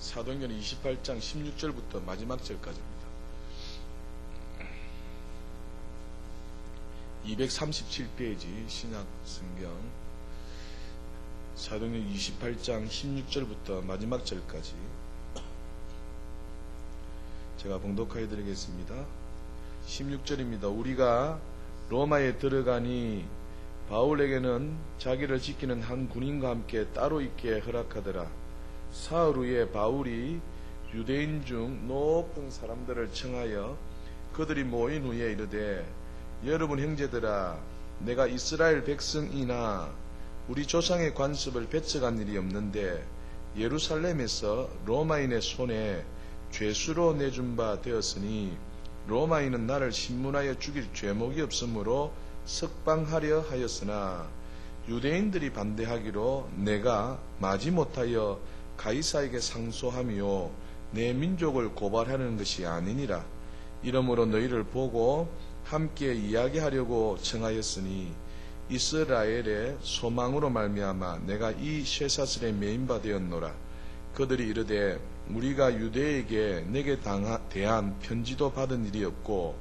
사도행전 28장 16절부터 마지막 절까지입니다. 237페이지 신약 성경 사도행전 28장 16절부터 마지막 절까지 제가 봉독하여 드리겠습니다. 16절입니다. 우리가 로마에 들어가니 바울에게는 자기를 지키는 한 군인과 함께 따로 있게 허락하더라. 사흘 후에 바울이 유대인 중 높은 사람들을 청하여 그들이 모인 후에 이르되, 여러분 형제들아, 내가 이스라엘 백성이나 우리 조상의 관습을 배척한 일이 없는데 예루살렘에서 로마인의 손에 죄수로 내준 바 되었으니 로마인은 나를 신문하여 죽일 죄목이 없으므로 석방하려 하였으나 유대인들이 반대하기로 내가 마지못하여 가이사에게 상소하며 내 민족을 고발하는 것이 아니니라. 이러므로 너희를 보고 함께 이야기하려고 청하였으니 이스라엘의 소망으로 말미암아 내가 이 쇠사슬에 매인 바 되었노라. 그들이 이르되, 우리가 유대에게 내게 대한 편지도 받은 일이 없고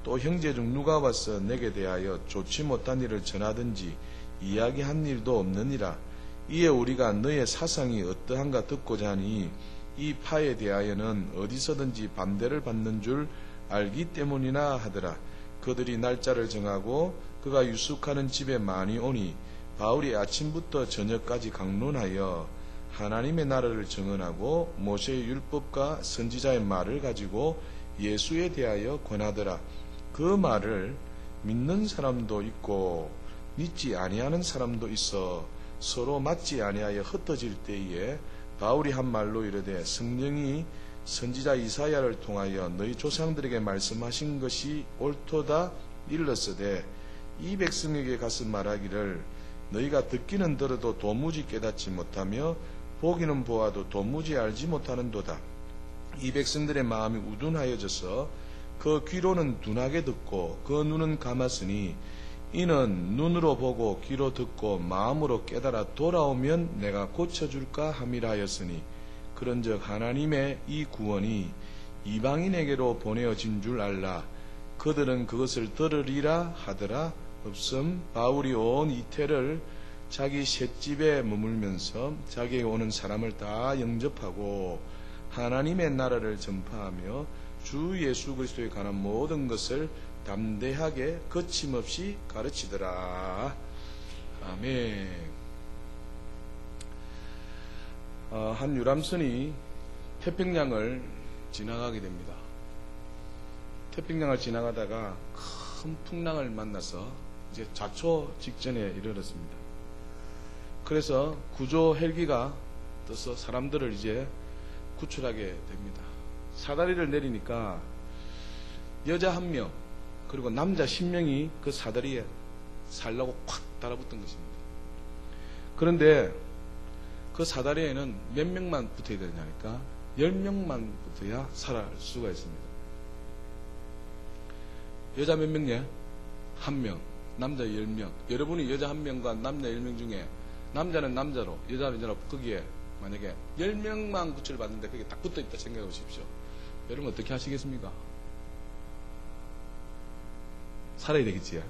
또 형제 중 누가 와서 내게 대하여 좋지 못한 일을 전하든지 이야기한 일도 없느니라. 이에 우리가 너의 사상이 어떠한가 듣고자 하니 이 파에 대하여는 어디서든지 반대를 받는 줄 알기 때문이나 하더라. 그들이 날짜를 정하고 그가 유숙하는 집에 많이 오니 바울이 아침부터 저녁까지 강론하여 하나님의 나라를 증언하고 모세의 율법과 선지자의 말을 가지고 예수에 대하여 권하더라. 그 말을 믿는 사람도 있고 믿지 아니하는 사람도 있어 서로 맞지 아니하여 흩어질 때에 바울이 한 말로 이르되, 성령이 선지자 이사야를 통하여 너희 조상들에게 말씀하신 것이 옳도다 일렀으되, 이 백성에게 가서 말하기를 너희가 듣기는 들어도 도무지 깨닫지 못하며 보기는 보아도 도무지 알지 못하는도다. 이 백성들의 마음이 우둔하여져서 그 귀로는 둔하게 듣고 그 눈은 감았으니 이는 눈으로 보고 귀로 듣고 마음으로 깨달아 돌아오면 내가 고쳐줄까 함이라 하였으니, 그런즉 하나님의 이 구원이 이방인에게로 보내어진 줄 알라. 그들은 그것을 들으리라 하더라. 없음. 바울이 온 이태를 자기 셋집에 머물면서 자기에게 오는 사람을 다 영접하고 하나님의 나라를 전파하며 주 예수 그리스도에 관한 모든 것을 담대하게 거침없이 가르치더라. 아멘. 한 유람선이 태평양을 지나가게 됩니다. 태평양을 지나가다가 큰 풍랑을 만나서 이제 좌초 직전에 이르렀습니다. 그래서 구조 헬기가 떠서 사람들을 이제 구출하게 됩니다. 사다리를 내리니까 여자 1명 그리고 남자 10명이 그 사다리에 살라고 콱 달아붙은 것입니다. 그런데 그 사다리에는 몇 명만 붙어야 되냐니까 10명만 붙어야 살아갈 수가 있습니다. 여자 몇 명이야? 1명, 남자 10명. 여러분이 여자 1명과 남자 10명 중에 남자는 남자로, 여자는 여자로 거기에 만약에 10명만 구출을 받는데 거기에 딱 붙어 있다 생각해 보십시오. 여러분 어떻게 하시겠습니까? 살아야 되겠지.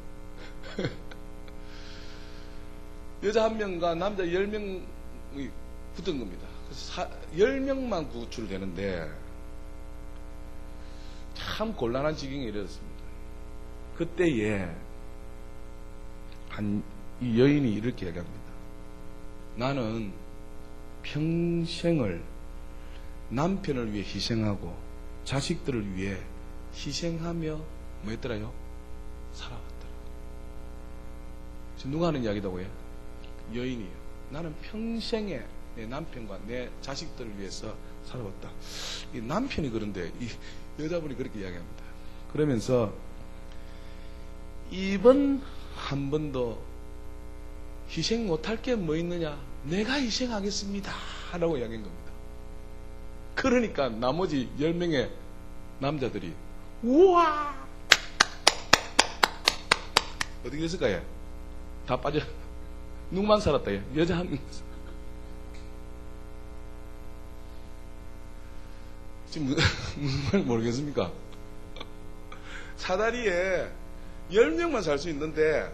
여자 1명과 남자 10명이 붙은 겁니다. 그래서 10명만 구출되는데 참 곤란한 지경에 이르렀습니다. 그때에 이 여인이 이렇게 얘기합니다. 나는 평생을 남편을 위해 희생하고 자식들을 위해 희생하며 뭐 했더라요? 살아왔더라. 지금 누가 하는 이야기다고 해요? 여인이에요. 나는 평생에 내 남편과 내 자식들을 위해서 살아왔다. 이 남편이 그런데 이 여자분이 그렇게 이야기합니다. 그러면서 이번 한 번도 희생 못할 게 뭐 있느냐? 내가 희생하겠습니다. 라고 이야기한 겁니다. 그러니까 나머지 10명의 남자들이 우와! 어떻게 됐을까요? 다 빠져. 누구만 살았다. 여자 한 명. 지금 무슨 말 모르겠습니까? 사다리에 10명만 살 수 있는데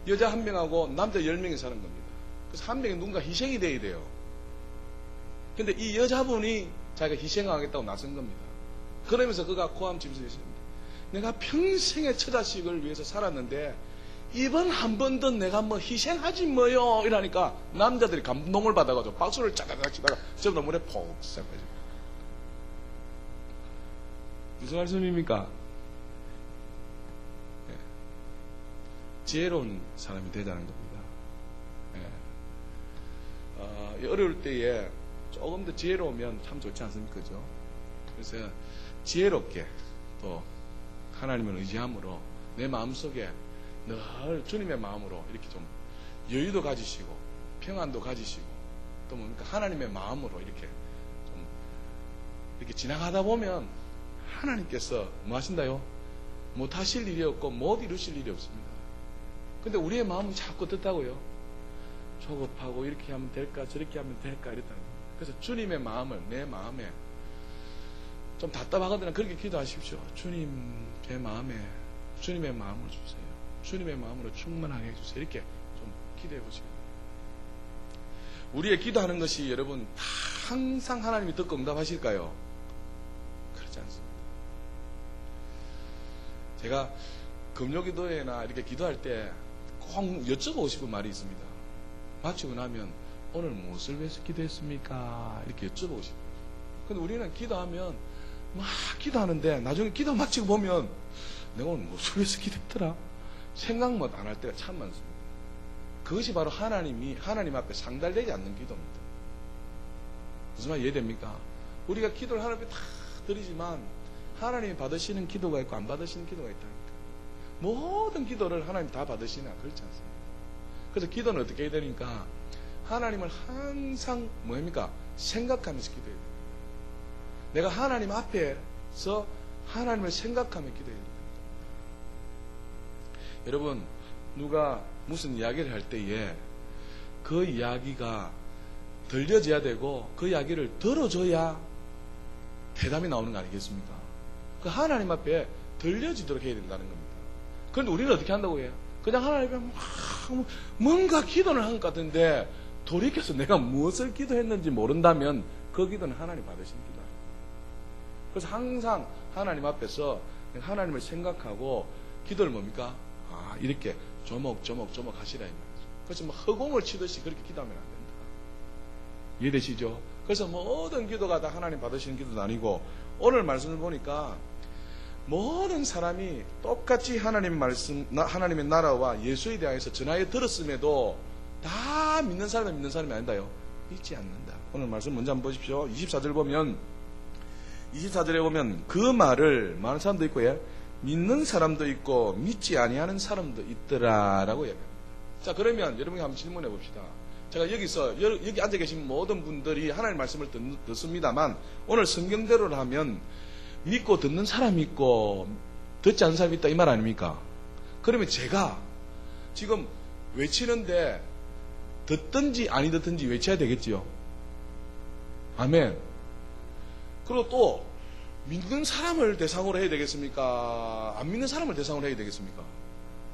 여자 1명하고 남자 10명이 사는 겁니다. 그래서 한 명이 누군가 희생이 돼야 돼요. 근데 이 여자분이 자기가 희생하겠다고 나선 겁니다. 그러면서 그가 고함치면서 했습니다. 내가 평생의 처자식을 위해서 살았는데 이번 한 번 더 내가 뭐 희생하지 뭐요 이러니까 남자들이 감동을 받아가지고 박수를 짜다닥 치다가 전부 다 물에 폭 싹가지고. 무슨 말씀입니까? 네. 지혜로운 사람이 되자는 겁니다. 네. 어려울 때에 조금 더 지혜로우면 참 좋지 않습니까? 그죠? 그래서 지혜롭게 또 하나님을 의지함으로 내 마음속에 늘 주님의 마음으로 이렇게 좀 여유도 가지시고 평안도 가지시고 또 뭡니까? 하나님의 마음으로 이렇게 좀 이렇게 지나가다 보면 하나님께서 뭐 하신다요? 못 하실 일이 없고 못 이루실 일이 없습니다. 근데 우리의 마음은 자꾸 어떻다고요? 조급하고 이렇게 하면 될까 저렇게 하면 될까 이랬다는 거예요. 그래서 주님의 마음을 내 마음에 좀 답답하거든요. 그렇게 기도하십시오. 주님 제 마음에 주님의 마음을 주세요. 주님의 마음으로 충만하게 해주세요. 이렇게 좀 기도해 보시고 우리의 기도하는 것이 여러분 항상 하나님이 듣고 응답하실까요? 그렇지 않습니다. 제가 금요기도회나 이렇게 기도할 때 꼭 여쭤보고 싶은 말이 있습니다. 마치고 나면 오늘 무엇을 위해서 기도했습니까? 이렇게 여쭤보고 싶어요. 근데 우리는 기도하면 막 기도하는데 나중에 기도 마치고 보면 내가 오늘 무엇을 위해서 기도했더라? 생각만 안 할 때가 참 많습니다. 그것이 바로 하나님 앞에 상달되지 않는 기도입니다. 무슨 말 이해됩니까? 우리가 기도를 하나님 앞에 다 드리지만 하나님이 받으시는 기도가 있고 안 받으시는 기도가 있다니까. 모든 기도를 하나님 다 받으시나? 그렇지 않습니다. 그래서 기도는 어떻게 해야 되니까 하나님을 항상 뭐입니까? 생각하면서 기도해야 돼요. 내가 하나님 앞에서 하나님을 생각하며 기도해야 됩니다. 여러분 누가 무슨 이야기를 할 때에 그 이야기가 들려져야 되고 그 이야기를 들어줘야 대답이 나오는 거 아니겠습니까? 그 하나님 앞에 들려지도록 해야 된다는 겁니다. 그런데 우리는 어떻게 한다고 해요? 그냥 하나님 앞에 막 뭔가 기도를 한 것 같은데 돌이켜서 내가 무엇을 기도했는지 모른다면 그 기도는 하나님 받으신 기도 아니에요. 그래서 항상 하나님 앞에서 하나님을 생각하고 기도를 뭡니까? 이렇게 조목조목 하시라 이 말이죠. 그래서 뭐 허공을 치듯이 그렇게 기도하면 안 된다. 이해되시죠? 그래서 모든 기도가 다 하나님 받으시는 기도도 아니고 오늘 말씀을 보니까 모든 사람이 똑같이 하나님의 나라와 예수에 대해서 전하여 들었음에도 다 믿는 사람이 아닌다요. 믿지 않는다. 오늘 말씀 먼저 한번 보십시오. 24절에 보면 그 말을 많은 사람도 있고 믿는 사람도 있고 믿지 아니하는 사람도 있더라라고 얘기합니다. 자, 그러면 여러분이 한번 질문해 봅시다. 제가 여기 앉아 계신 모든 분들이 하나님의 말씀을 듣습니다만 오늘 성경대로를 하면 믿고 듣는 사람이 있고 듣지 않는 사람이 있다 이 말 아닙니까? 그러면 제가 지금 외치는데 듣든지 아니 듣든지 외쳐야 되겠지요. 아멘. 그리고 또 믿는 사람을 대상으로 해야 되겠습니까? 안 믿는 사람을 대상으로 해야 되겠습니까?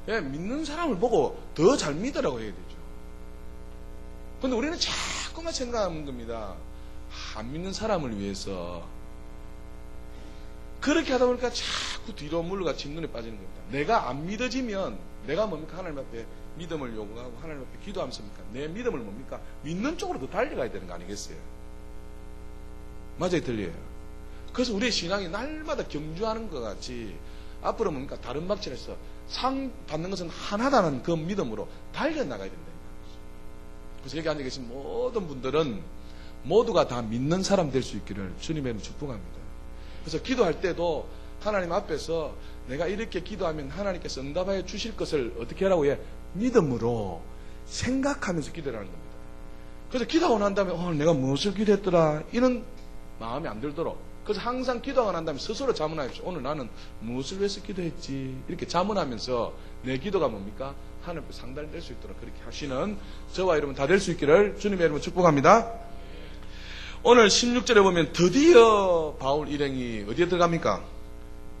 예, 믿는 사람을 보고 더 잘 믿으라고 해야 되죠. 근데 우리는 자꾸만 생각하는 겁니다. 안 믿는 사람을 위해서. 그렇게 하다 보니까 자꾸 뒤로 물러가 침눈에 빠지는 겁니다. 내가 안 믿어지면 내가 뭡니까? 하나님 앞에 믿음을 요구하고 하나님 앞에 기도하면서입니까? 내 믿음을 뭡니까? 믿는 쪽으로 더 달려가야 되는 거 아니겠어요? 맞아요, 들려요. 그래서 우리의 신앙이 날마다 경주하는 것 같이 앞으로 뭡니까? 다른 박질에서 상 받는 것은 하나다는 그 믿음으로 달려나가야 된다. 그래서 여기 앉아 계신 모든 분들은 모두가 다 믿는 사람 될 수 있기를 주님의 이름으로 축복합니다. 그래서 기도할 때도 하나님 앞에서 내가 이렇게 기도하면 하나님께서 응답하여 주실 것을 어떻게 하라고 해? 믿음으로 생각하면서 기도하는 겁니다. 그래서 기도하고 난 다음에 내가 무엇을 기도했더라 이런 마음이 안 들도록 그래서 항상 기도하고 난 다음에 스스로 자문하십시오. 오늘 나는 무엇을 위해서 기도했지 이렇게 자문하면서 내 기도가 뭡니까? 하나님 앞에 상달될 수 있도록 그렇게 하시는 저와 여러분 다 될 수 있기를 주님의 이름으로 축복합니다. 오늘 16절에 보면 드디어 바울 일행이 어디에 들어갑니까?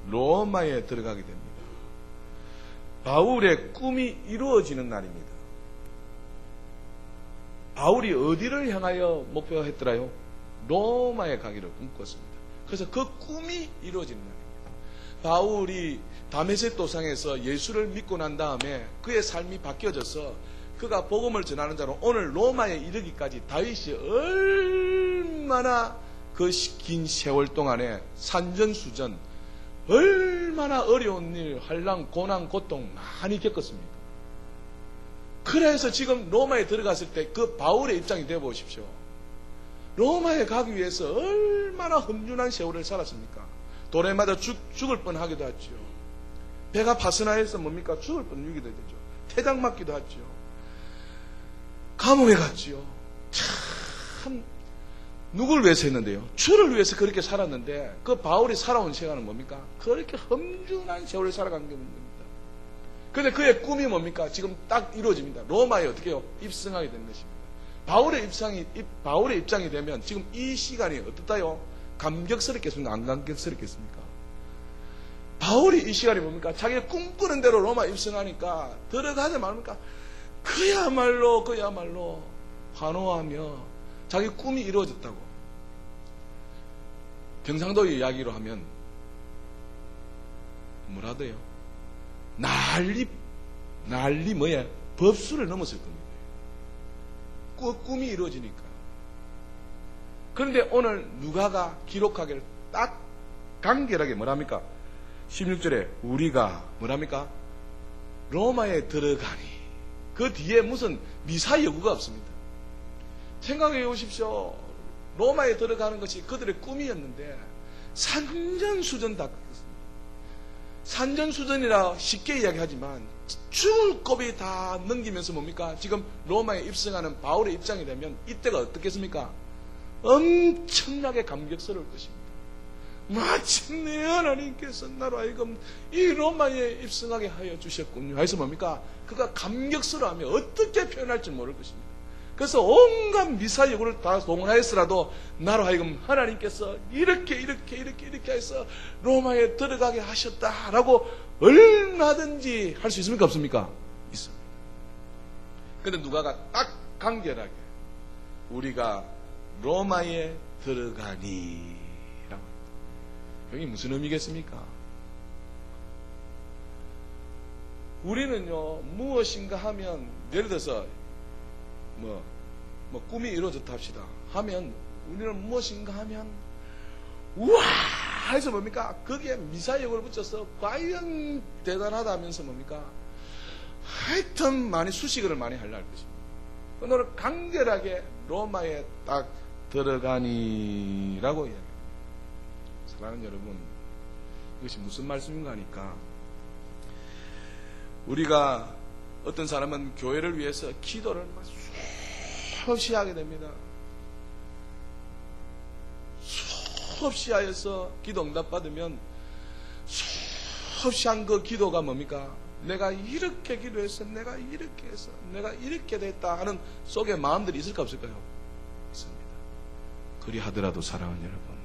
로마에 들어가게 됩니다. 바울의 꿈이 이루어지는 날입니다. 바울이 어디를 향하여 목표했더라요? 로마에 가기를 꿈꿨습니다. 그래서 그 꿈이 이루어지는 날입니다. 바울이 다메섹 도상에서 예수를 믿고 난 다음에 그의 삶이 바뀌어져서 그가 복음을 전하는 자로 오늘 로마에 이르기까지 다윗이 얼마나 그 긴 세월 동안에 산전수전, 얼마나 어려운 일, 환난, 고난, 고통 많이 겪었습니까? 그래서 지금 로마에 들어갔을 때 그 바울의 입장이 되어 보십시오. 로마에 가기 위해서 얼마나 험준한 세월을 살았습니까? 돌에 맞아 죽을 뻔하기도 했죠. 배가 파스나해서 뭡니까? 죽을 뻔하기도 되죠. 태장 맞기도 했죠. 감옥에 갔지요. 참 누굴 위해서 했는데요? 주를 위해서 그렇게 살았는데 그 바울이 살아온 시간은 뭡니까? 그렇게 험준한 세월을 살아간 게 겁니다. 그런데 그의 꿈이 뭡니까? 지금 딱 이루어집니다. 로마에 어떻게 해요? 입성하게 된 것입니다. 바울의 입장이 되면 지금 이 시간이 어떻다요? 감격스럽겠습니까? 안 감격스럽겠습니까? 바울이 이 시간이 뭡니까? 자기가 꿈꾸는 대로 로마 입성하니까 들어가자 말입니까? 그야말로 환호하며 자기 꿈이 이루어졌다고. 경상도 이야기로 하면 뭐라도요? 난리 뭐야? 법수를 넘었을 겁니다. 꿈이 이루어지니까. 그런데 오늘 누가가 기록하기를 딱 간결하게 뭐랍니까? 16절에 우리가 뭐랍니까? 로마에 들어가니 그 뒤에 무슨 미사 여구가 없습니다. 생각해 보십시오. 로마에 들어가는 것이 그들의 꿈이었는데 산전수전 다 겪었습니다. 산전수전이라 쉽게 이야기하지만 죽을 고비 다 넘기면서 뭡니까? 지금 로마에 입성하는 바울의 입장이 되면 이때가 어떻겠습니까? 엄청나게 감격스러울 것입니다. 마침내 하나님께서 나로 하여금 이 로마에 입성하게 하여 주셨군요. 해서 뭡니까? 그가 감격스러워하며 어떻게 표현할지 모를 것입니다. 그래서 온갖 미사여구를 다 동원하였으라도 나로 하여금 하나님께서 이렇게 해서 로마에 들어가게 하셨다라고 얼마든지 할 수 있습니까? 없습니까? 있습니다. 그런데 누가가 딱 간결하게 우리가 로마에 들어가니 라고. 여기 무슨 의미겠습니까? 우리는요 무엇인가 하면 예를 들어서 꿈이 이루어졌다 합시다. 하면 우리는 무엇인가 하면 우와 해서 뭡니까? 거기에 미사역을 붙여서 과연 대단하다 하면서 뭡니까? 하여튼 많이 수식어를 많이 하려 할 것입니다. 오늘 간결하게 로마에 딱 들어가니라고 이야기합니다. 사랑하는 여러분, 이것이 무슨 말씀인가 하니까 우리가 어떤 사람은 교회를 위해서 기도를 수없이 하게 됩니다. 수없이 하여서 기도 응답 받으면 수없이 한 그 기도가 뭡니까? 내가 이렇게 기도해서 내가 이렇게 해서 내가 이렇게 됐다 하는 속에 마음들이 있을까 없을까요? 있습니다. 그리하더라도 사랑하는 여러분,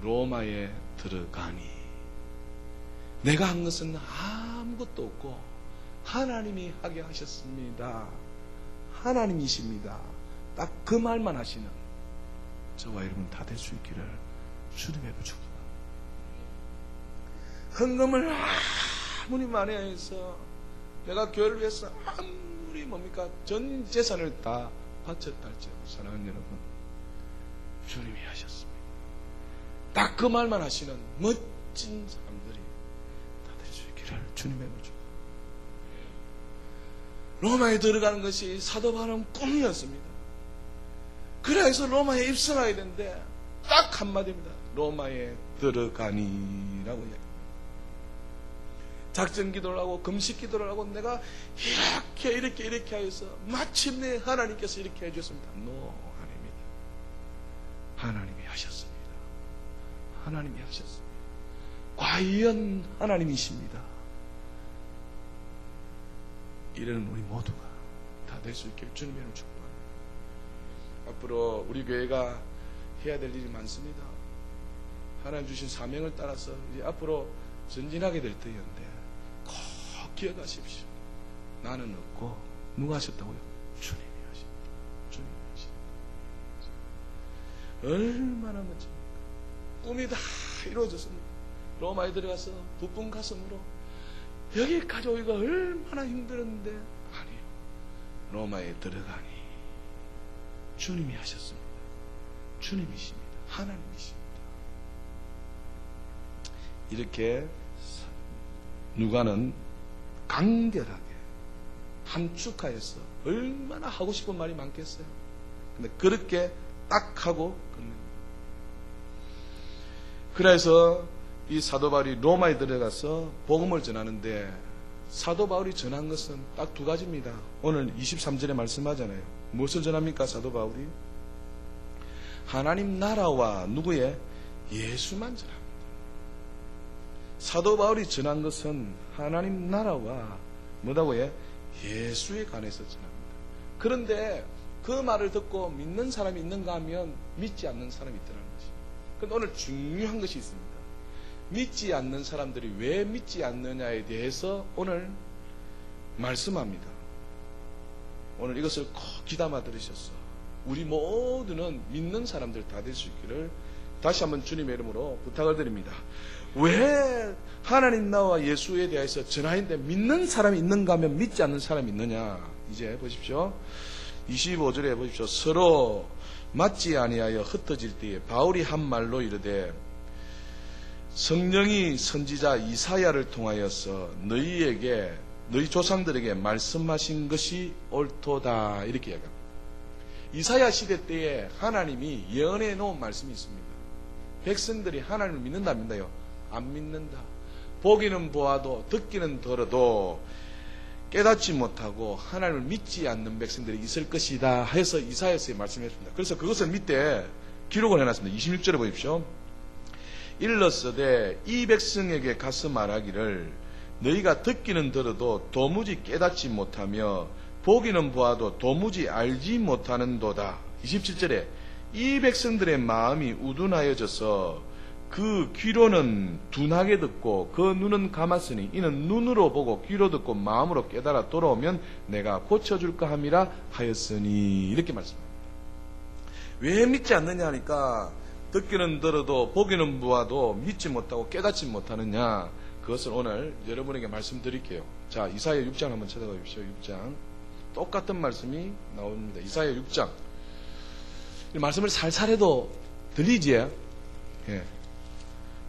로마에 들어가니 내가 한 것은 아무것도 없고 하나님이 하게 하셨습니다. 하나님이십니다. 딱 그 말만 하시는 저와 여러분 다 될 수 있기를 주님의 부축입니다. 헌금을 아무리 많이 해서 내가 교회를 위해서 아무리 뭡니까 전 재산을 다 바쳤다 할지라도 사랑하는 여러분, 주님이 하셨습니다. 딱 그 말만 하시는 멋진 사람들이 다 될 수 있기를 주님의 부축. 로마에 들어가는 것이 사도 바울의 꿈이었습니다. 그래서 로마에 입성하게 되는데 딱 한마디입니다. 로마에 들어가니라고 이야기합니다. 작전 기도를 하고 금식 기도를 하고 내가 이렇게 해서 마침내 하나님께서 이렇게 해주셨습니다. 아닙니다. 하나님이 하셨습니다. 하나님이 하셨습니다. 과연 하나님이십니다. 이런 우리 모두가 다 될 수 있길 주님의 이름으로 축복합니다. 앞으로 우리 교회가 해야 될 일이 많습니다. 하나님 주신 사명을 따라서 이제 앞으로 전진하게 될 때였는데 꼭 기억하십시오. 나는 없고 누가 하셨다고요? 주님이 하십니다. 주님이 하십니다. 얼마나 멋집니까? 꿈이 다 이루어졌습니다. 로마에 들어가서 부푼 가슴으로 여기까지 오기가 얼마나 힘들었는데 아니요. 로마에 들어가니 주님이 하셨습니다. 주님이십니다. 하나님이십니다. 이렇게 누가는 간결하게 함축하여서 얼마나 하고 싶은 말이 많겠어요. 근데 그렇게 딱 하고 끝냅니다. 그래서 이 사도 바울이 로마에 들어가서 복음을 전하는데 사도 바울이 전한 것은 딱 두 가지입니다. 오늘 23절에 말씀하잖아요. 무엇을 전합니까? 사도 바울이 하나님 나라와 누구의? 예수만 전합니다. 사도 바울이 전한 것은 하나님 나라와 뭐라고 해? 예수에 관해서 전합니다. 그런데 그 말을 듣고 믿는 사람이 있는가 하면 믿지 않는 사람이 있더라는 것입니다. 그런데 오늘 중요한 것이 있습니다. 믿지 않는 사람들이 왜 믿지 않느냐에 대해서 오늘 말씀합니다. 오늘 이것을 꼭 귀담아 들으셔서 우리 모두는 믿는 사람들 다 될 수 있기를 다시 한번 주님의 이름으로 부탁을 드립니다. 왜 하나님 나와 예수에 대해서 전하는데 믿는 사람이 있는가 하면 믿지 않는 사람이 있느냐. 이제 보십시오. 25절에 보십시오. 서로 맞지 아니하여 흩어질 때에 바울이 한 말로 이르되 성령이 선지자 이사야를 통하여서 너희 조상들에게 말씀하신 것이 옳도다. 이렇게 이야기합니다. 이사야 시대 때에 하나님이 예언해 놓은 말씀이 있습니다. 백성들이 하나님을 믿는다 안 믿나요? 안 믿는다. 보기는 보아도 듣기는 들어도 깨닫지 못하고 하나님을 믿지 않는 백성들이 있을 것이다 해서 이사야서에 말씀했습니다. 그래서 그것을 밑에 기록을 해놨습니다. 26절에 보십시오. 일렀으되 이 백성에게 가서 말하기를 너희가 듣기는 들어도 도무지 깨닫지 못하며 보기는 보아도 도무지 알지 못하는도다. 27절에 이 백성들의 마음이 우둔하여져서 그 귀로는 둔하게 듣고 그 눈은 감았으니 이는 눈으로 보고 귀로 듣고 마음으로 깨달아 돌아오면 내가 고쳐줄까 함이라 하였으니. 이렇게 말씀합니다. 왜 믿지 않느냐 하니까 듣기는 들어도 보기는 보아도 믿지 못하고 깨닫지 못하느냐. 그것을 오늘 여러분에게 말씀드릴게요. 자, 이사야 6장 한번 찾아가 보십시오. 6장 똑같은 말씀이 나옵니다. 이사야 6장 이 말씀을 살살해도 들리지? 예.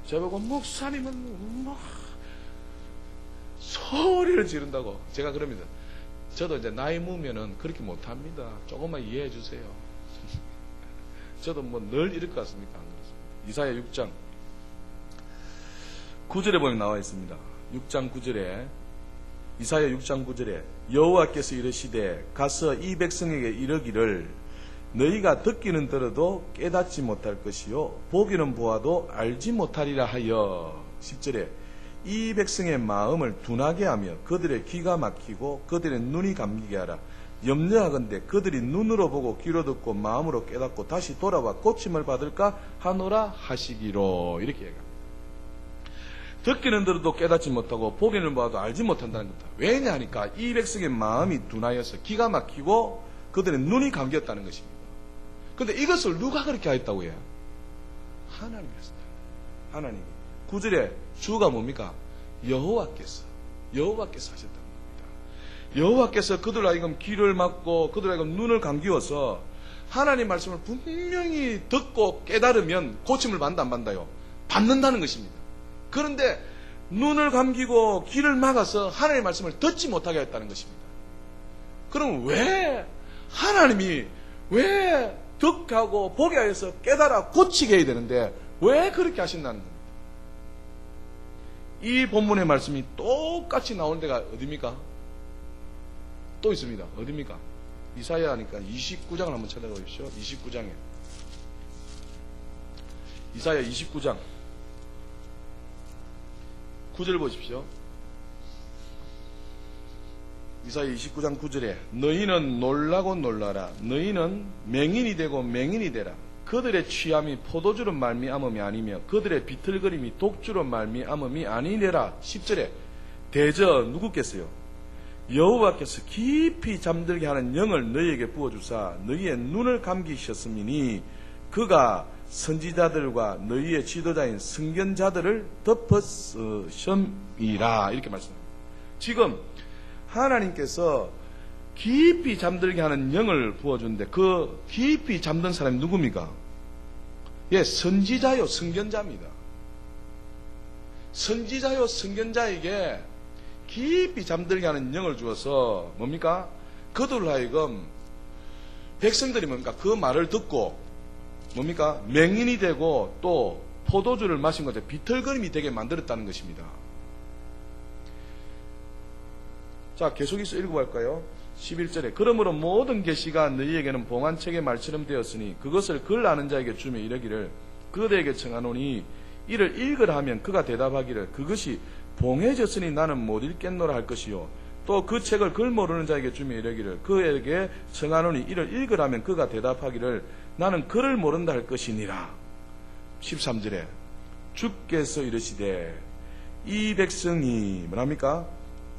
저보고 목사님은 막 소리를 지른다고 제가 그럽니다. 저도 이제 나이 먹으면은 그렇게 못합니다. 조금만 이해해 주세요. 저도 뭐 늘 이럴 것 같습니까? 안 그렇습니다. 이사야 6장 9절에 보면 나와 있습니다. 6장 9절에 이사야 6장 9절에 여호와께서 이르시되 가서 이 백성에게 이르기를 너희가 듣기는 들어도 깨닫지 못할 것이요 보기는 보아도 알지 못하리라 하여. 10절에 이 백성의 마음을 둔하게 하며 그들의 귀가 막히고 그들의 눈이 감기게 하라. 염려하건대 그들이 눈으로 보고 귀로 듣고 마음으로 깨닫고 다시 돌아와 고침을 받을까 하노라 하시기로. 이렇게 얘기합니다. 듣기는 들어도 깨닫지 못하고 보기는 봐도 알지 못한다는 겁니다. 왜냐 하니까 이 백성의 마음이 둔하여서 기가 막히고 그들의 눈이 감겼다는 것입니다. 그런데 이것을 누가 그렇게 하였다고 해요? 하나님이 하셨다. 하나님이. 9절에 주가 뭡니까? 여호와께서 하셨다는 겁니다. 여호와께서 그들 하여금 귀를 막고 그들 하여금 눈을 감기워서 하나님 말씀을 분명히 듣고 깨달으면 고침을 받는다 안 받나요? 받는다는 것입니다. 그런데 눈을 감기고 귀를 막아서 하나님의 말씀을 듣지 못하게 했다는 것입니다. 그럼 왜 하나님이 왜 듣게 하고 보게 하여서 깨달아 고치게 해야 되는데 왜 그렇게 하신다는 겁니다. 이 본문의 말씀이 똑같이 나오는 데가 어디입니까? 또 있습니다. 어디입니까? 이사야 하니까 29장을 한번 찾아가 보십시오. 29장에 이사야 29장 9절 보십시오. 이사야 29장 9절에 너희는 놀라고 놀라라. 너희는 맹인이 되고 맹인이 되라. 그들의 취함이 포도주로 말미암음이 아니며 그들의 비틀거림이 독주로 말미암음이 아니니라. 10절에 대저 누구겠어요? 여호와께서 깊이 잠들게 하는 영을 너희에게 부어주사 너희의 눈을 감기셨음이니 그가 선지자들과 너희의 지도자인 선견자들을 덮었음이라. 이렇게 말씀합니다. 지금 하나님께서 깊이 잠들게 하는 영을 부어주는데 그 깊이 잠든 사람이 누굽니까? 예, 선지자요 선견자입니다. 선지자요 선견자에게 깊이 잠들게 하는 영을 주어서 뭡니까? 그들 하여금 백성들이 뭡니까? 그 말을 듣고 뭡니까? 맹인이 되고 또 포도주를 마신 것에 비틀거림이 되게 만들었다는 것입니다. 자, 계속해서 읽어볼까요? 11절에 그러므로 모든 계시가 너희에게는 봉안책의 말처럼 되었으니 그것을 글 아는 자에게 주며 이르기를 그대에게 청하노니 이를 읽으라 하면 그가 대답하기를 그것이 봉해졌으니 나는 못 읽겠노라 할 것이요 또 그 책을 글 모르는 자에게 주며 이르기를 그에게 청하노니 이를 읽으라 하면 그가 대답하기를 나는 글을 모른다 할 것이니라. 13절에 주께서 이르시되 이 백성이 뭐랍니까?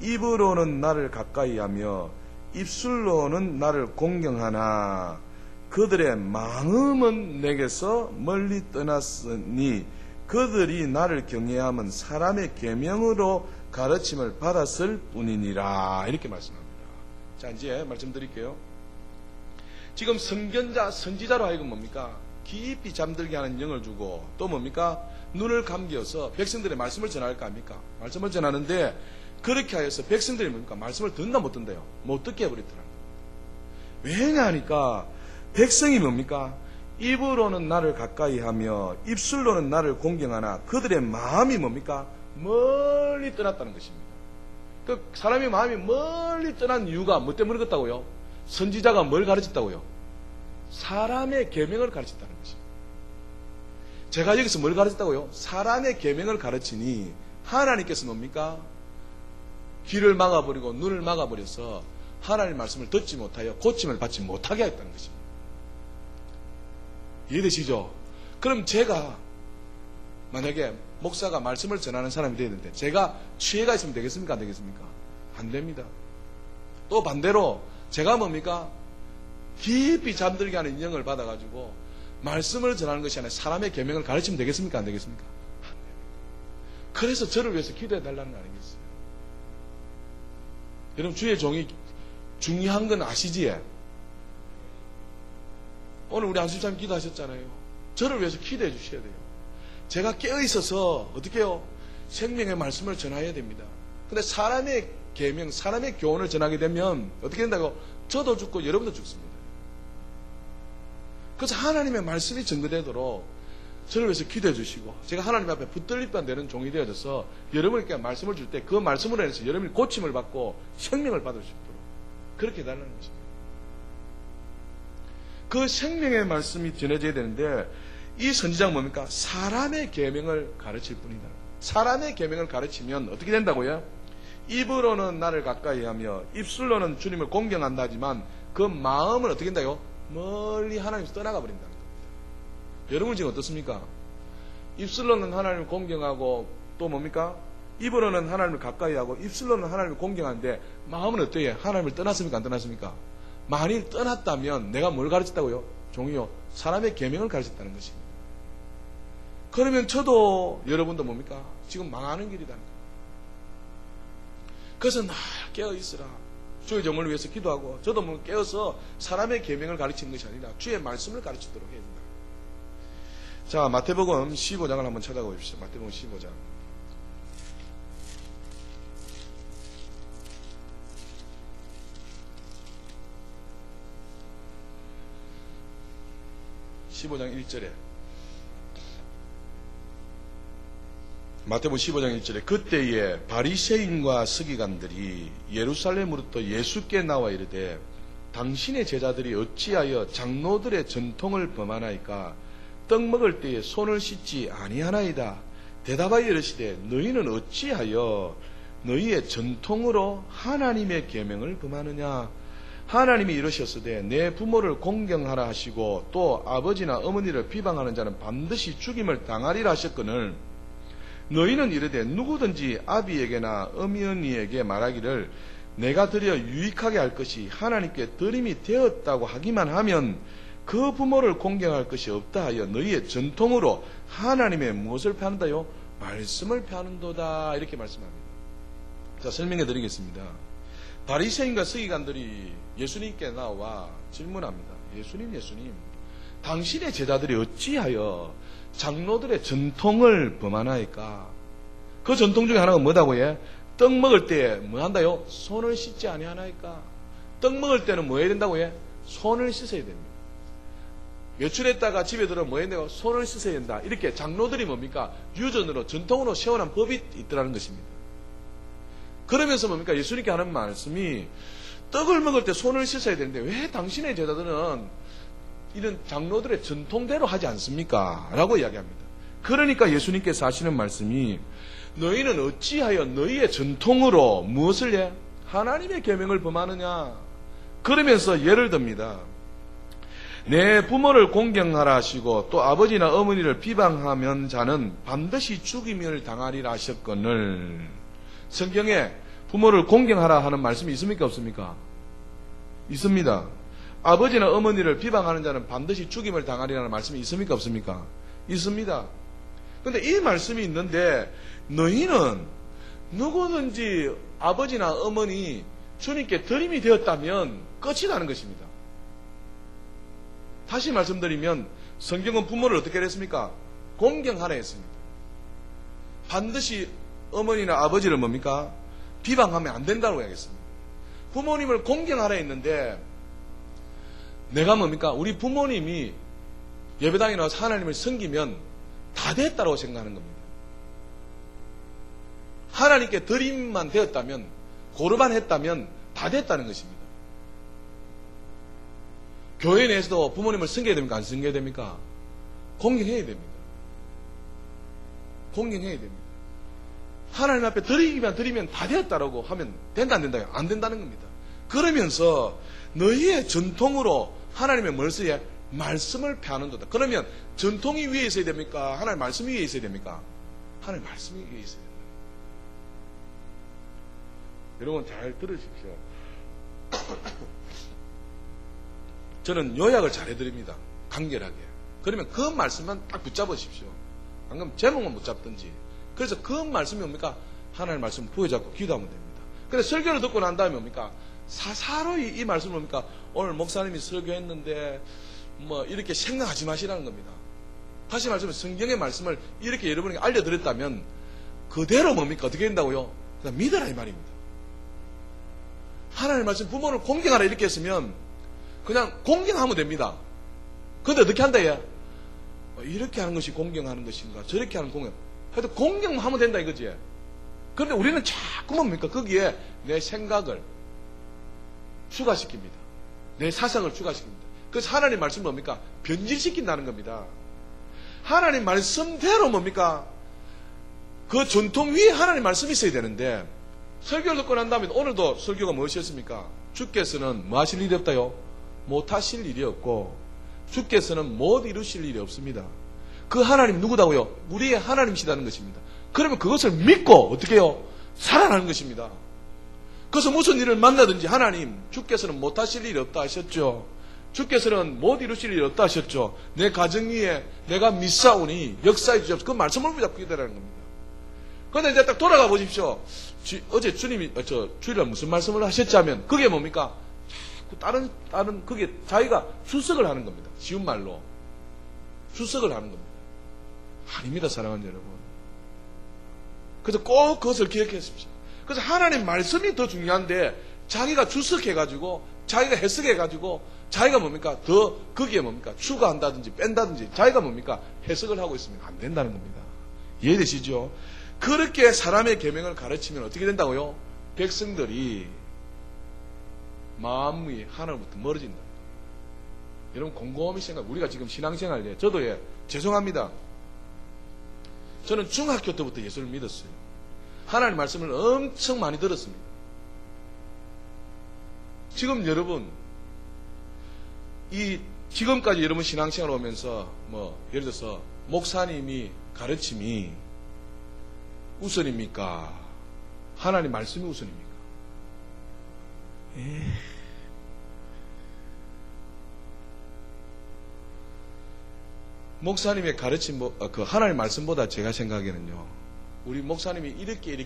입으로는 나를 가까이하며 입술로는 나를 공경하나 그들의 마음은 내게서 멀리 떠났으니 그들이 나를 경외함은 사람의 계명으로 가르침을 받았을 뿐이니라. 이렇게 말씀합니다. 자, 이제 말씀드릴게요. 지금 선견자, 선지자로 하여금 뭡니까? 깊이 잠들게 하는 영을 주고 또 뭡니까? 눈을 감겨서 백성들의 말씀을 전할까 합니까? 말씀을 전하는데 그렇게 하여서 백성들이 뭡니까? 말씀을 듣나 못 듣는데요. 못 듣게 해버리더라고요. 왜냐 하니까 백성이 뭡니까? 입으로는 나를 가까이 하며 입술로는 나를 공경하나 그들의 마음이 뭡니까? 멀리 떠났다는 것입니다. 그 사람의 마음이 멀리 떠난 이유가 뭐 때문에 그렇다고요? 선지자가 뭘 가르쳤다고요? 사람의 계명을 가르쳤다는 것입니다. 제가 여기서 뭘 가르쳤다고요? 사람의 계명을 가르치니 하나님께서 뭡니까? 귀를 막아버리고 눈을 막아버려서 하나님의 말씀을 듣지 못하여 고침을 받지 못하게 했다는 것입니다. 이해되시죠? 그럼 제가 만약에 목사가 말씀을 전하는 사람이 되어야 되는데 제가 취해가 있으면 되겠습니까? 안 되겠습니까? 안 됩니다. 또 반대로 제가 뭡니까? 깊이 잠들게 하는 영을 받아가지고 말씀을 전하는 것이 아니라 사람의 계명을 가르치면 되겠습니까? 안 되겠습니까? 안 됩니다. 그래서 저를 위해서 기도해 달라는 거 아니겠어요? 여러분 주의 종이 중요한 건 아시지요? 오늘 우리 안수사님 기도하셨잖아요. 저를 위해서 기도해 주셔야 돼요. 제가 깨어있어서 어떻게 해요? 생명의 말씀을 전해야 됩니다. 근데 사람의 계명, 사람의 교훈을 전하게 되면 어떻게 된다고? 저도 죽고 여러분도 죽습니다. 그래서 하나님의 말씀이 증거되도록 저를 위해서 기도해 주시고 제가 하나님 앞에 붙들림판 되는 종이 되어져서 여러분에게 말씀을 줄 때 그 말씀으로 인해서 여러분이 고침을 받고 생명을 받을 수 있도록 그렇게 해달라는 것입니다. 그 생명의 말씀이 전해져야 되는데 이 선지자는 뭡니까? 사람의 계명을 가르칠 뿐이다. 사람의 계명을 가르치면 어떻게 된다고요? 입으로는 나를 가까이 하며 입술로는 주님을 공경한다 하지만 그 마음은 어떻게 된다요? 멀리 하나님에서 떠나가 버린다는 겁니다. 여러분 지금 어떻습니까? 입술로는 하나님을 공경하고 또 뭡니까? 입으로는 하나님을 가까이 하고 입술로는 하나님을 공경하는데 마음은 어때요? 하나님을 떠났습니까? 안 떠났습니까? 만일 떠났다면 내가 뭘 가르쳤다고요? 종이요. 사람의 계명을 가르쳤다는 것입니다. 그러면 저도 여러분도 뭡니까? 지금 망하는 길이다. 그래서 날 깨어 있으라. 주의 종을 위해서 기도하고 저도 뭐 깨어서 사람의 계명을 가르치는 것이 아니라 주의 말씀을 가르치도록 해야 된다. 자, 마태복음 15장을 한번 찾아보십시오. 마태복음 15장. 마태복음 15장 1절에 그때에 바리새인과 서기관들이 예루살렘으로부터 예수께 나와 이르되 당신의 제자들이 어찌하여 장로들의 전통을 범하나이까 떡 먹을 때에 손을 씻지 아니하나이다. 대답하여 이르시되 너희는 어찌하여 너희의 전통으로 하나님의 계명을 범하느냐. 하나님이 이르셨으되 내 부모를 공경하라 하시고 또 아버지나 어머니를 비방하는 자는 반드시 죽임을 당하리라 하셨거늘 너희는 이르되 누구든지 아비에게나 어머니에게 말하기를 내가 드려 유익하게 할 것이 하나님께 드림이 되었다고 하기만 하면 그 부모를 공경할 것이 없다 하여 너희의 전통으로 하나님의 무엇을 패한다요? 말씀을 패하는도다. 이렇게 말씀합니다. 자, 설명해 드리겠습니다. 바리새인과 서기관들이 예수님께 나와 질문합니다. 예수님, 당신의 제자들이 어찌하여 장로들의 전통을 범하나이까? 그 전통 중에 하나가 뭐다고 해? 떡 먹을 때 뭐 한다요? 손을 씻지 아니하나이까? 떡 먹을 때는 뭐 해야 된다고 해? 손을 씻어야 됩니다. 외출했다가 집에 들어 뭐 해야 돼요? 손을 씻어야 된다. 이렇게 장로들이 뭡니까? 유전으로 전통으로 세워난 법이 있더라는 것입니다. 그러면서 뭡니까? 예수님께 하는 말씀이 떡을 먹을 때 손을 씻어야 되는데 왜 당신의 제자들은 이런 장로들의 전통대로 하지 않습니까? 라고 이야기합니다. 그러니까 예수님께서 하시는 말씀이 너희는 어찌하여 너희의 전통으로 무엇을 해? 하나님의 계명을 범하느냐? 그러면서 예를 듭니다. 내 부모를 공경하라 하시고 또 아버지나 어머니를 비방하면 자는 반드시 죽임을 당하리라 하셨거늘 성경에 부모를 공경하라 하는 말씀이 있습니까? 없습니까? 있습니다. 아버지나 어머니를 비방하는 자는 반드시 죽임을 당하리라는 말씀이 있습니까? 없습니까? 있습니다. 그런데 이 말씀이 있는데 너희는 누구든지 아버지나 어머니 주님께 드림이 되었다면 끝이 나는 것입니다. 다시 말씀드리면 성경은 부모를 어떻게 했습니까? 공경하라 했습니다. 반드시 어머니나 아버지를 뭡니까? 비방하면 안 된다고 하겠습니다. 부모님을 공경하라 했는데 내가 뭡니까? 우리 부모님이 예배당에 나와서 하나님을 섬기면 다 됐다고 생각하는 겁니다. 하나님께 드림만 되었다면 고르반 했다면 다 됐다는 것입니다. 교회 내에서도 부모님을 섬겨야 됩니까? 안 섬겨야 됩니까? 공경해야 됩니다. 공경해야 됩니다. 하나님 앞에 드리면 다 되었다라고 하면 된다 안 된다요? 안 된다는 겁니다. 그러면서 너희의 전통으로 하나님의 뭘 써야? 말씀을 패하는도다. 그러면 전통이 위에 있어야 됩니까? 하나님 말씀이 위에 있어야 됩니까? 하나님 말씀이 위에 있어야 됩니다. 여러분 잘 들으십시오. 저는 요약을 잘 해드립니다. 간결하게. 그러면 그 말씀만 딱 붙잡으십시오. 방금 제목만 붙잡든지. 그래서 그 말씀이 뭡니까? 하나님의 말씀 부여잡고 기도하면 됩니다. 그래서 설교를 듣고 난 다음에 뭡니까? 사사로이 이 말씀을 뭡니까? 오늘 목사님이 설교했는데 뭐 이렇게 생각하지 마시라는 겁니다. 다시 말하면 성경의 말씀을 이렇게 여러분에게 알려드렸다면 그대로 뭡니까? 어떻게 된다고요? 그냥 믿으라 이 말입니다. 하나님의 말씀 부모를 공경하라 이렇게 했으면 그냥 공경하면 됩니다. 그런데 어떻게 한다 얘? 이렇게 하는 것이 공경하는 것인가? 저렇게 하는 공경. 하여튼 공경만 하면 된다 이거지. 그런데 우리는 자꾸 뭡니까? 거기에 내 생각을 추가시킵니다. 내 사상을 추가시킵니다. 그래서 하나님 말씀 뭡니까? 변질시킨다는 겁니다. 하나님 말씀대로 뭡니까? 그 전통 위에 하나님 말씀이 있어야 되는데 설교를 듣고 난 다음에 오늘도 설교가 무엇이었습니까? 주께서는 뭐 하실 일이 없다요? 못 하실 일이 없고 주께서는 못 이루실 일이 없습니다. 그 하나님 누구다고요? 우리의 하나님이시다는 것입니다. 그러면 그것을 믿고 어떻게 해요? 살아나는 것입니다. 그래서 무슨 일을 만나든지 하나님 주께서는 못 하실 일이 없다 하셨죠. 주께서는 못 이루실 일이 없다 하셨죠. 내 가정 위에 내가 믿사오니 역사해 주옵소서. 그 말씀을 붙잡고 기도하라는 겁니다. 그런데 이제 딱 돌아가 보십시오. 어제 주님이 주일날 무슨 말씀을 하셨지 하면 그게 뭡니까? 자꾸 다른 그게 자기가 출석을 하는 겁니다. 쉬운 말로 출석을 하는 겁니다. 아닙니다, 사랑하는 여러분. 그래서 꼭 그것을 기억하십시오. 그래서 하나님 말씀이 더 중요한데 자기가 출석해가지고 자기가 해석해가지고 자기가 뭡니까? 더 거기에 뭡니까? 추가한다든지 뺀다든지 자기가 뭡니까? 해석을 하고 있으면 안 된다는 겁니다. 이해되시죠? 그렇게 사람의 계명을 가르치면 어떻게 된다고요? 백성들이 마음이 하나님부터 멀어진다. 여러분 곰곰이 생각. 우리가 지금 신앙생활에 저도 죄송합니다. 저는 중학교 때부터 예수를 믿었어요. 하나님 말씀을 엄청 많이 들었습니다. 지금 여러분 이 지금까지 여러분 신앙생활 오면서 예를 들어서 목사님이 가르침이 우선입니까? 하나님 말씀이 우선입니까? 목사님의 가르침, 그 하나님 말씀보다 제가 생각에는요, 우리 목사님이 이렇게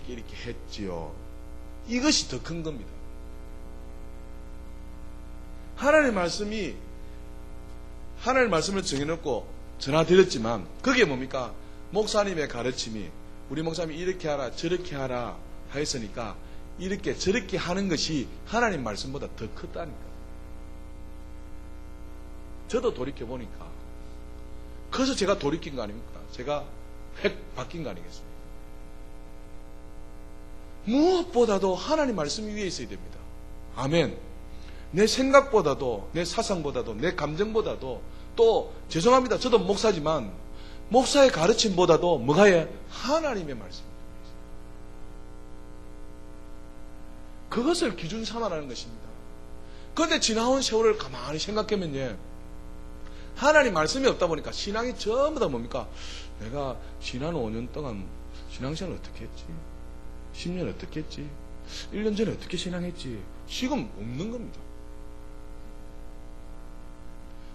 했지요. 이것이 더 큰 겁니다. 하나님 말씀을 정해놓고 전화드렸지만, 그게 뭡니까? 목사님의 가르침이, 우리 목사님이 이렇게 하라, 저렇게 하라 하였으니까, 이렇게 저렇게 하는 것이 하나님 말씀보다 더 크다니까. 저도 돌이켜보니까, 그래서 제가 돌이킨 거 아닙니까? 제가 획 바뀐 거 아니겠습니까? 무엇보다도 하나님 말씀 위에 있어야 됩니다. 아멘. 내 생각보다도, 내 사상보다도, 내 감정보다도, 또 죄송합니다. 저도 목사지만 목사의 가르침보다도 뭐가 해? 하나님의 말씀입니다. 그것을 기준 삼아라는 것입니다. 그런데 지나온 세월을 가만히 생각하면요, 하나님 말씀이 없다 보니까 신앙이 전부 다 뭡니까? 내가 지난 5년 동안 신앙생활 어떻게 했지? 10년 어떻게 했지? 1년 전에 어떻게 신앙했지? 지금 없는 겁니다.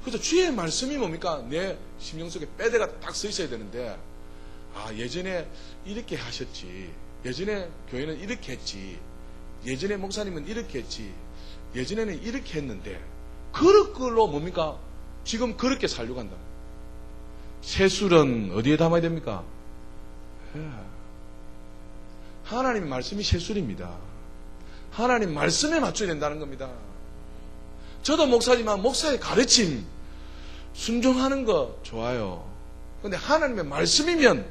그래서 주의 말씀이 뭡니까? 내 심령 속에 빼대가 딱 서 있어야 되는데, 예전에 이렇게 하셨지. 예전에 교회는 이렇게 했지. 예전에 목사님은 이렇게 했지. 예전에는 이렇게 했는데, 그런 걸로 뭡니까? 지금 그렇게 살려고 한다. 새술은 어디에 담아야 됩니까? 하나님의 말씀이 새술입니다. 하나님 말씀에 맞춰야 된다는 겁니다. 저도 목사지만 목사의 가르침 순종하는 거 좋아요. 그런데 하나님의 말씀이면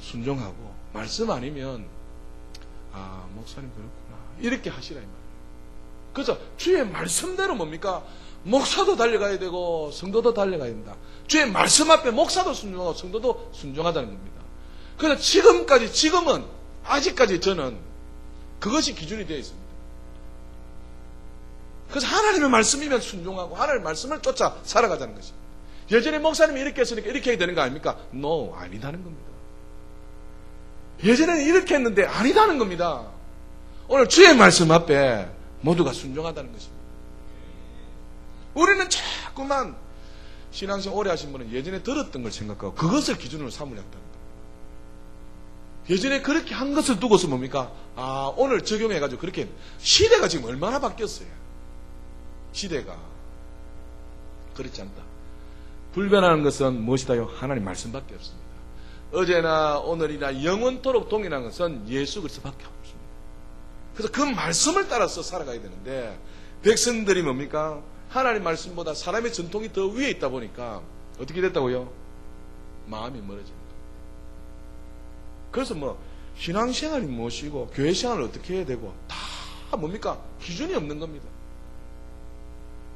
순종하고, 말씀 아니면 목사님 그렇구나 이렇게 하시라 이 말이에요. 그래서 주의 말씀대로 뭡니까? 목사도 달려가야 되고 성도도 달려가야 된다. 주의 말씀 앞에 목사도 순종하고 성도도 순종하다는 겁니다. 그래서 지금은 아직까지 저는 그것이 기준이 되어 있습니다. 그래서 하나님의 말씀이면 순종하고 하나님의 말씀을 쫓아 살아가자는 것입니다. 예전에 목사님이 이렇게 했으니까 이렇게 해야 되는 거 아닙니까? No, 아니다는 겁니다. 예전에는 이렇게 했는데 아니다는 겁니다. 오늘 주의 말씀 앞에 모두가 순종하다는 것입니다. 우리는 자꾸만 신앙생활 오래 하신 분은 예전에 들었던 걸 생각하고 그것을 기준으로 삼으려 한다는 겁니다. 예전에 그렇게 한 것을 두고서 뭡니까? 오늘 적용해가지고 그렇게. 시대가 지금 얼마나 바뀌었어요. 시대가. 그렇지 않다. 불변하는 것은 무엇이다요? 하나님 말씀밖에 없습니다. 어제나 오늘이나 영원토록 동일한 것은 예수 그리스도밖에 없습니다. 그래서 그 말씀을 따라서 살아가야 되는데, 백성들이 뭡니까? 하나님 말씀보다 사람의 전통이 더 위에 있다 보니까 어떻게 됐다고요? 마음이 멀어집니다. 그래서 신앙생활이 무엇이고 교회생활을 어떻게 해야 되고 다 뭡니까? 기준이 없는 겁니다.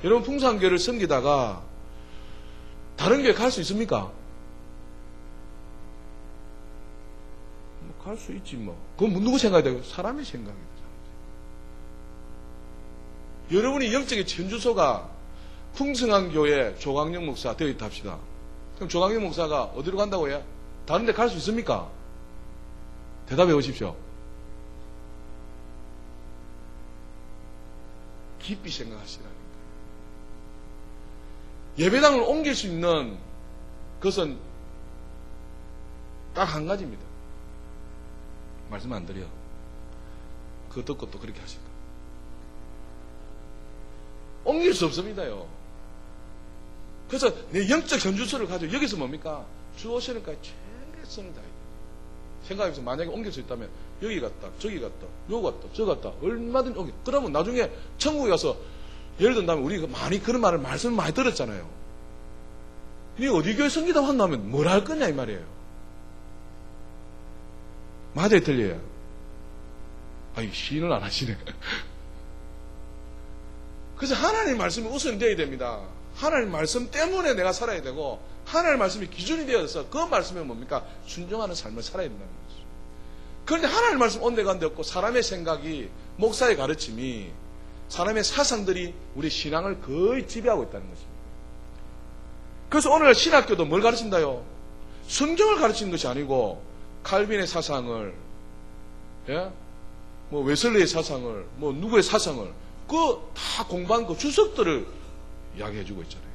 여러분 풍산교회를 섬기다가 다른 교회 갈 수 있습니까? 갈 수 있지 그건 누구 생각이 되고? 사람의 생각입니다. 여러분이 영적인 전주소가 풍성한 교회 조광영 목사 되어 있다 합시다. 그럼 조광영 목사가 어디로 간다고 해요? 다른 데 갈 수 있습니까? 대답해 보십시오. 깊이 생각하시라니까. 예배당을 옮길 수 있는 것은 딱 한 가지입니다. 말씀 안 드려. 그거 듣고 또 그렇게 하실까? 옮길 수 없습니다요. 그래서 내 영적 전주소를 가지고 여기서 뭡니까? 주 오시니까 최선을 다해. 생각해보세요. 만약에 옮길 수 있다면 여기 갔다, 저기 갔다, 요 갔다, 저 갔다, 얼마든지 옮겨. 그러면 나중에 천국에 가서 예를 든다면 우리가 많이 그런 말씀을 많이 들었잖아요. 니 어디 교회 섬기다 한다면 뭘 할 거냐 이 말이에요. 맞아요, 틀려요? 시인을 안 하시네. 그래서 하나님 말씀이 우선되어야 됩니다. 하나님 말씀 때문에 내가 살아야 되고, 하나님 말씀이 기준이 되어서 그 말씀이 뭡니까? 순종하는 삶을 살아야 된다는 거죠. 그런데 하나님 말씀 온데간데 없고 사람의 생각이, 목사의 가르침이 사람의 사상들이 우리 신앙을 거의 지배하고 있다는 것입니다. 그래서 오늘 신학교도 뭘 가르친다요? 성경을 가르치는 것이 아니고 칼빈의 사상을, 예? 뭐 웨슬리의 사상을, 뭐 누구의 사상을, 그 다 공부한 그 주석들을 이야기해주고 있잖아요.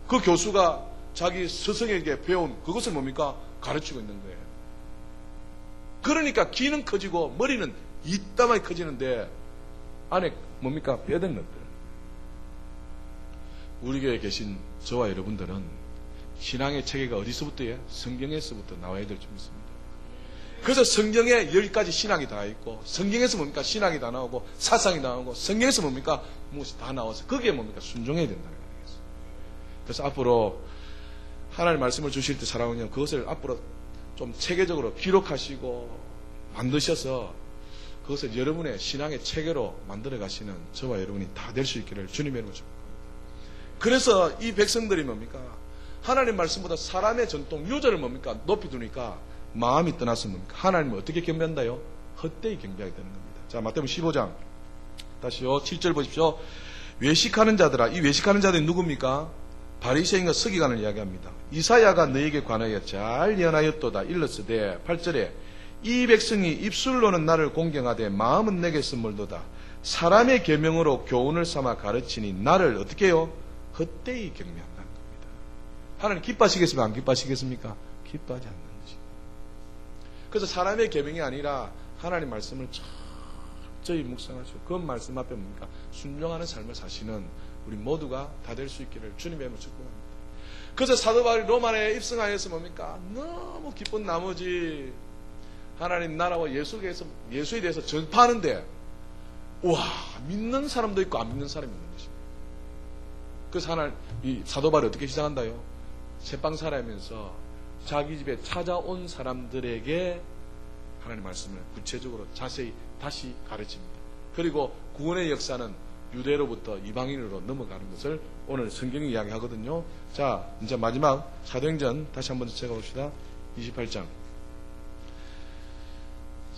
그 교수가 자기 스승에게 배운 그것을 뭡니까? 가르치고 있는 거예요. 그러니까 귀는 커지고 머리는 이따만히 커지는데 안에 뭡니까? 뼈든 것들. 우리 교회에 계신 저와 여러분들은 신앙의 체계가 어디서부터요? 성경에서부터 나와야 될 줄 믿습니다. 그래서 성경에 10가지 신학이 다 있고, 성경에서 뭡니까? 신학이 다 나오고, 사상이 나오고, 성경에서 뭡니까? 무엇이 다 나와서, 거기에 뭡니까? 순종해야 된다는 거예요. 그래서 앞으로 하나님 말씀을 주실 때 사랑하는 여 그것을 앞으로 좀 체계적으로 기록하시고 만드셔서 그것을 여러분의 신앙의 체계로 만들어 가시는 저와 여러분이 다 될 수 있기를 주님의 이름으로 축복합니다. 그래서 이 백성들이 뭡니까? 하나님 말씀보다 사람의 전통, 유저를 뭡니까? 높이 두니까 마음이 떠나서 뭡니까? 하나님을 어떻게 경배한다요? 헛되이 경배하게 되는 겁니다. 자, 마태복음 15장. 다시요. 7절 보십시오. 외식하는 자들아. 이 외식하는 자들이 누굽니까? 바리새인과 서기관을 이야기합니다. 이사야가 너에게 관하여 잘 예언하였도다. 일렀으되 8절에 이 백성이 입술로는 나를 공경하되 마음은 내게서 멀도다. 사람의 계명으로 교훈을 삼아 가르치니 나를 어떻게 해요? 헛되이 경배한다는 겁니다. 하나님 기뻐하시겠습니까? 안 기뻐하시겠습니까? 기뻐하지 않는 것입니다. 그래서 사람의 계명이 아니라 하나님 말씀을 철저히 묵상하시고 그 말씀 앞에 뭡니까? 순종하는 삶을 사시는 우리 모두가 다 될 수 있기를 주님의 이름으로 축복합니다. 그래서 사도 바울이 로마에 입성하여서 뭡니까? 너무 기쁜 나머지 하나님 나라와 예수에 대해서 전파하는데 우와, 믿는 사람도 있고 안 믿는 사람이 있는 것입니다. 그래서 하나님 이 사도 바울이 어떻게 시작한다요? 새빵 살아면서 자기 집에 찾아온 사람들에게 하나님 말씀을 구체적으로 자세히 다시 가르칩니다. 그리고 구원의 역사는 유대로부터 이방인으로 넘어가는 것을 오늘 성경이 이야기하거든요. 자, 이제 마지막 사도행전 다시 한번 찾아봅시다. 28장.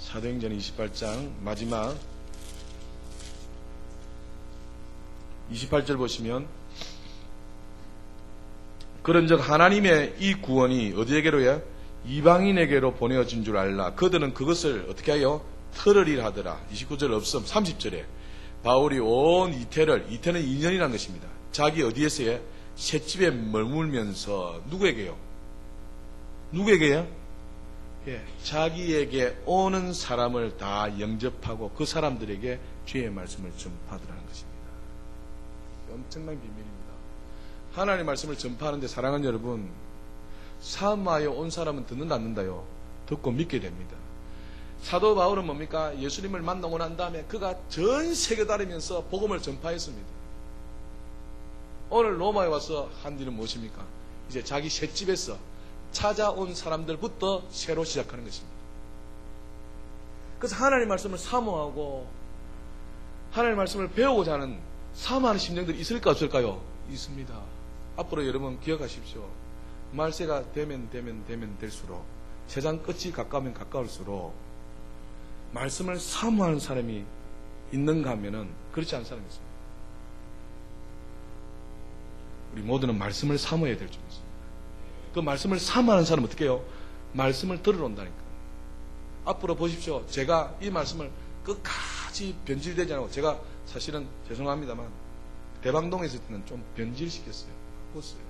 사도행전 28장 마지막 28절 보시면 그런즉 하나님의 이 구원이 어디에게로요? 이방인에게로 보내어진 줄 알라. 그들은 그것을 어떻게 하여? 털으리라 하더라. 29절 없음 30절에 바울이 온 이태는 2년이라는 것입니다. 자기 어디에서요? 셋집에 머물면서 누구에게요? 누구에게요? 예, 자기에게 오는 사람을 다 영접하고 그 사람들에게 주의 말씀을 전파하더라는 것입니다. 엄청난 비밀입니다. 하나님의 말씀을 전파하는데 사랑하는 여러분, 사마에 온 사람은 듣는다 안 듣는다요? 듣고 믿게 됩니다. 사도 바울은 뭡니까? 예수님을 만나고 난 다음에 그가 전 세계 다니면서 복음을 전파했습니다. 오늘 로마에 와서 한 일은 무엇입니까? 이제 자기 셋집에서 찾아온 사람들부터 새로 시작하는 것입니다. 그래서 하나님의 말씀을 사모하고 하나님의 말씀을 배우고자 하는 사모하는 심령들이 있을까 없을까요? 있습니다. 앞으로 여러분 기억하십시오. 말세가 되면 될수록 세상 끝이 가까우면 가까울수록 말씀을 사모하는 사람이 있는가 하면은 그렇지 않은 사람이 있습니다. 우리 모두는 말씀을 사모해야 될 줄 믿습니다. 그 말씀을 사모하는 사람은 어떻게 해요? 말씀을 들으러 온다니까. 앞으로 보십시오. 제가 이 말씀을 끝까지 변질되지 않고 제가 사실은 죄송합니다만 대방동에 있을 때는 좀 변질시켰어요. 바꿨어요.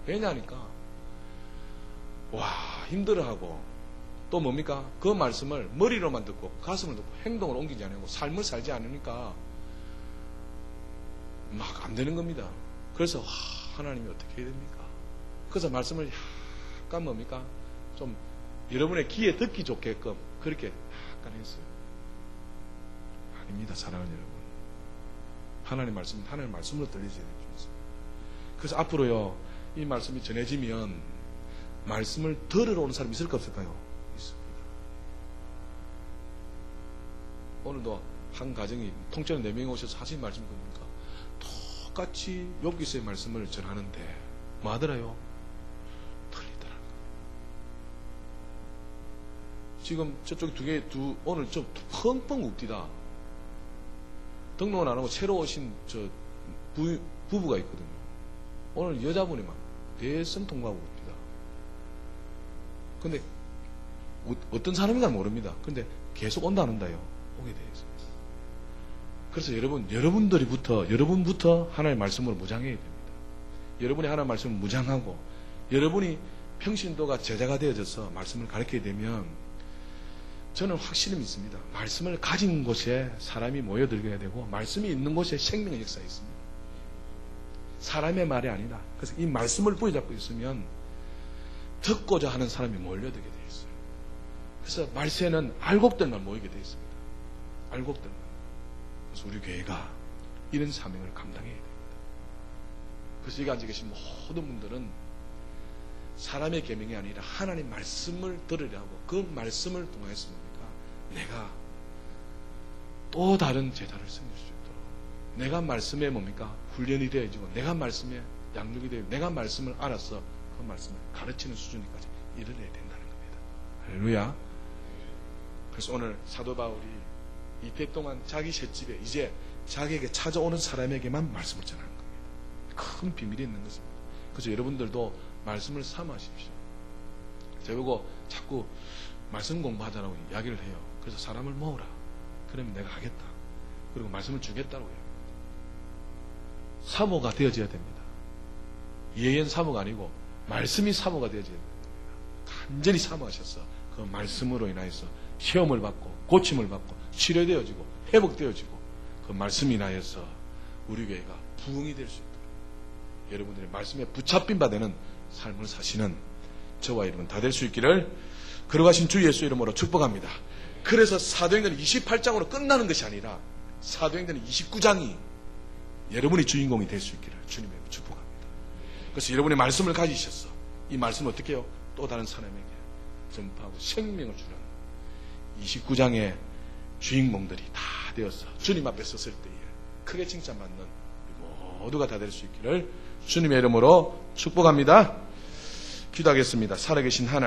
왜냐니까 와 힘들어하고 또 뭡니까? 그 말씀을 머리로만 듣고 가슴을 듣고 행동을 옮기지 않고 삶을 살지 않으니까 막 안 되는 겁니다. 그래서 하나님이 어떻게 해야 됩니까? 그래서 말씀을 약간 뭡니까? 좀 여러분의 귀에 듣기 좋게끔 그렇게 약간 했어요. 아닙니다. 사랑하는 여러분. 하나님 말씀은 하나님 말씀으로 들리셔야 됩니다. 그래서 앞으로요 이 말씀이 전해지면 말씀을 들으러 오는 사람이 있을까 없을까요? 있습니다. 오늘도 한 가정이 통째로 4명이 오셔서 하신 말씀이 뭡니까? 똑같이 욥기서의 말씀을 전하는데 뭐 하더라요? 틀리더라고요. 지금 저쪽 오늘 좀 펑펑 웃디다. 등록은 안 하고 새로 오신 부부가 있거든요. 오늘 여자분이 막 대선 통과하고 옵니다. 근데 어떤 사람인가 모릅니다. 근데 계속 온다 안 온다요? 오게 되어 있습니다. 그래서 여러분부터 하나님의 말씀으로 무장해야 됩니다. 여러분이 하나님의 말씀을 무장하고 여러분이 평신도가 제자가 되어져서 말씀을 가르치게 되면 저는 확실히 믿습니다. 말씀을 가진 곳에 사람이 모여들게 되고 말씀이 있는 곳에 생명의 역사가 있습니다. 사람의 말이 아니라 그래서 이 말씀을 부여잡고 있으면 듣고자 하는 사람이 몰려들게 되어 있어요. 그래서 말세는 알곡들만 모이게 되어 있습니다. 알곡들만. 그래서 우리 교회가 이런 사명을 감당해야 됩니다. 그래서 여기 앉아 계신 모든 분들은 사람의 계명이 아니라 하나님 말씀을 들으려고 그 말씀을 통해서 뭡니까? 내가 또 다른 제자를 섬길 수 있도록 내가 말씀에 뭡니까? 훈련이 되어지고 내가 말씀에 양육이 되어 내가 말씀을 알아서 그 말씀을 가르치는 수준까지 이르러야 된다는 겁니다. 할렐루야. 그래서 오늘 사도 바울이 이때 동안 자기 셋집에 이제 자기에게 찾아오는 사람에게만 말씀을 전하는 겁니다. 큰 비밀이 있는 것입니다. 그래서 여러분들도 말씀을 삼으십시오. 저보고 자꾸 말씀 공부하자라고 이야기를 해요. 그래서 사람을 모으라. 그러면 내가 하겠다. 그리고 말씀을 주겠다고 해요. 사모가 되어져야 됩니다. 예언 사모가 아니고 말씀이 사모가 되어져야 됩니다. 간절히 사모하셔서 그 말씀으로 인하여서 시험을 받고 고침을 받고 치료되어지고 회복되어지고 그 말씀이 인하여서 우리 교회가 부흥이 될 수 있도록 여러분들의 말씀에 붙잡힌 바 되는 삶을 사시는 저와 여러분 다 될 수 있기를 걸어가신 주 예수 이름으로 축복합니다. 그래서 사도행전 28장으로 끝나는 것이 아니라 사도행전 29장이 여러분의 주인공이 될 수 있기를 주님의 축복합니다. 그래서 여러분의 말씀을 가지셔서 이 말씀을 어떻게 해요? 또 다른 사람에게 전파하고 생명을 주는 29장의 주인공들이 다 되어서 주님 앞에 섰을 때에 크게 칭찬받는 모두가 다 될 수 있기를 주님의 이름으로 축복합니다. 기도하겠습니다. 살아계신 하나님